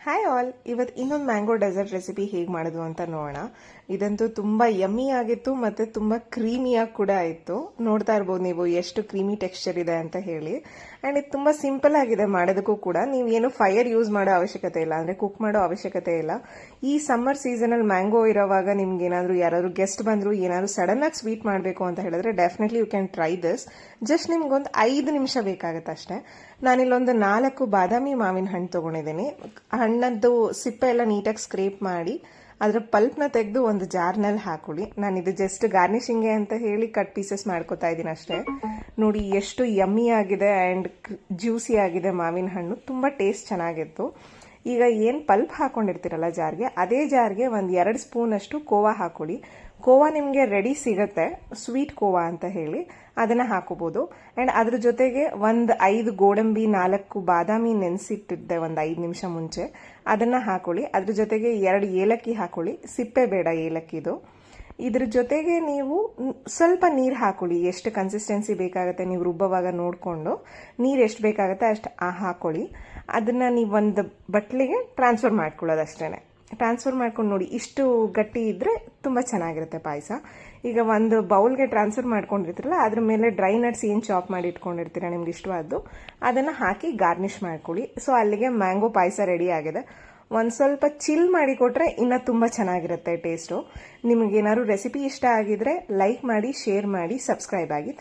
Hi all, ಇವತ್ತು ಇನ್ನೊಂದು mango dessert recipe ಹೇಗೆ ಮಾಡೋದು ಅಂತ ನೋಡೋಣ. ಇದಂತೂ ತುಂಬ ಯಮ್ಮಿ ಆಗಿತ್ತು ಮತ್ತು ತುಂಬ ಕ್ರೀಮಿಯಾಗಿ ಕೂಡ ಆಯಿತು. ನೋಡ್ತಾ ಇರ್ಬೋದು ನೀವು ಎಷ್ಟು ಕ್ರೀಮಿ ಟೆಕ್ಸ್ಚರ್ ಇದೆ ಅಂತ ಹೇಳಿ. ಆ್ಯಂಡ್ ಇದು ತುಂಬ ಸಿಂಪಲ್ ಆಗಿದೆ ಮಾಡೋದಕ್ಕೂ ಕೂಡ. ನೀವೇನು ಫೈರ್ ಯೂಸ್ ಮಾಡೋ ಅವಶ್ಯಕತೆ ಇಲ್ಲ, ಅಂದರೆ ಕುಕ್ ಮಾಡೋ ಅವಶ್ಯಕತೆ ಇಲ್ಲ. ಈ ಸಮ್ಮರ್ ಸೀಸನಲ್ಲಿ ಮ್ಯಾಂಗೋ ಇರೋವಾಗ ನಿಮ್ಗೆ ಏನಾದರೂ ಯಾರಾದರೂ ಗೆಸ್ಟ್ ಬಂದರು ಏನಾದರೂ ಸಡನ್ನಾಗಿ ಸ್ವೀಟ್ ಮಾಡಬೇಕು ಅಂತ ಹೇಳಿದ್ರೆ definitely you can try this. Just ನಿಮ್ಗೊಂದು 5 ನಿಮಿಷ ಬೇಕಾಗುತ್ತೆ ಅಷ್ಟೇ. ನಾನಿಲ್ಲೊಂದು 4 ಬಾದಾಮಿ ಮಾವಿನ ಹಣ್ಣು ತೊಗೊಂಡಿದ್ದೀನಿ. ಹಣ್ಣದ್ದು ಸಿಪ್ಪೆ ಎಲ್ಲ ನೀಟಾಗಿ ಸ್ಕ್ರೇಪ್ ಮಾಡಿ ಅದರ ಪಲ್ಪ್ನ ತೆಗೆದು ಒಂದು ಜಾರ್ನಲ್ಲಿ ಹಾಕೊಳ್ಳಿ. ನಾನಿದು ಜಸ್ಟ್ ಗಾರ್ನಿಶಿಂಗ್ಗೆ ಅಂತ ಹೇಳಿ ಕಟ್ ಪೀಸಸ್ ಮಾಡ್ಕೋತಾ ಇದ್ದೀನಿ ಅಷ್ಟೇ. ನೋಡಿ ಎಷ್ಟು ಯಮ್ಮಿ ಆಗಿದೆ ಆ್ಯಂಡ್ ಜ್ಯೂಸಿ ಆಗಿದೆ ಮಾವಿನ ಹಣ್ಣು, ತುಂಬ ಟೇಸ್ಟ್ ಚೆನ್ನಾಗಿತ್ತು. ಈಗ ಏನು ಪಲ್ಪ್ ಹಾಕೊಂಡಿರ್ತೀರಲ್ಲ ಜಾರ್ಗೆ, ಅದೇ ಜಾರ್ಗೆ ಒಂದು 2 ಸ್ಪೂನಷ್ಟು ಕೋವಾ ಹಾಕೊಳ್ಳಿ. ಕೋವಾ ನಿಮಗೆ ರೆಡಿ ಸಿಗುತ್ತೆ, ಸ್ವೀಟ್ ಕೋವಾ ಅಂತ ಹೇಳಿ, ಅದನ್ನು ಹಾಕೋಬೋದು. ಆ್ಯಂಡ್ ಅದ್ರ ಜೊತೆಗೆ ಒಂದು 5 ಗೋಡಂಬಿ 4 ಬಾದಾಮಿ ನೆನೆಸಿಟ್ಟಿದ್ದೆ ಒಂದು 5 ನಿಮಿಷ ಮುಂಚೆ, ಅದನ್ನು ಹಾಕೊಳ್ಳಿ. ಅದ್ರ ಜೊತೆಗೆ 2 ಏಲಕ್ಕಿ ಹಾಕೊಳ್ಳಿ, ಸಿಪ್ಪೆ ಬೇಡ ಏಲಕ್ಕಿದು. ಇದ್ರ ಜೊತೆಗೆ ನೀವು ಸ್ವಲ್ಪ ನೀರು ಹಾಕೊಳ್ಳಿ, ಎಷ್ಟು ಕನ್ಸಿಸ್ಟೆನ್ಸಿ ಬೇಕಾಗುತ್ತೆ ನೀವು ರುಬ್ಬವಾಗ ನೋಡಿಕೊಂಡು ನೀರು ಎಷ್ಟು ಬೇಕಾಗುತ್ತೆ ಅಷ್ಟು ಹಾಕೊಳ್ಳಿ. ಅದನ್ನು ನೀವು ಒಂದು ಬಟ್ಲಿಗೆ ಟ್ರಾನ್ಸ್ಫರ್ ಮಾಡ್ಕೊಳ್ಳೋದು ಅಷ್ಟೇ. ಟ್ರಾನ್ಸ್ಫರ್ ಮಾಡ್ಕೊಂಡು ನೋಡಿ, ಇಷ್ಟು ಗಟ್ಟಿ ಇದ್ದರೆ ತುಂಬ ಚೆನ್ನಾಗಿರುತ್ತೆ ಪಾಯಸ. ಈಗ ಒಂದು ಬೌಲ್ಗೆ ಟ್ರಾನ್ಸ್ಫರ್ ಮಾಡ್ಕೊಂಡಿರ್ತೀರಲ್ಲ, ಅದ್ರ ಮೇಲೆ ಡ್ರೈ ನಟ್ಸ್ ಏನು ಚಾಪ್ ಮಾಡಿ ಇಟ್ಕೊಂಡಿರ್ತೀರ ನಿಮ್ಗೆ ಇಷ್ಟವಾದ್ದು, ಅದನ್ನು ಹಾಕಿ ಗಾರ್ನಿಷ್ ಮಾಡ್ಕೊಳ್ಳಿ. ಸೊ ಅಲ್ಲಿಗೆ ಮ್ಯಾಂಗೋ ಪಾಯಸ ರೆಡಿ ಆಗಿದೆ. ಒಂದು ಸ್ವಲ್ಪ ಚಿಲ್ ಮಾಡಿ ಕೊಟ್ಟರೆ ಇನ್ನೂ ತುಂಬ ಚೆನ್ನಾಗಿರುತ್ತೆ ಟೇಸ್ಟು. ನಿಮಗೇನಾದ್ರು ರೆಸಿಪಿ ಇಷ್ಟ ಆಗಿದ್ರೆ ಲೈಕ್ ಮಾಡಿ, ಶೇರ್ ಮಾಡಿ, ಸಬ್ಸ್ಕ್ರೈಬ್ ಆಗಿ.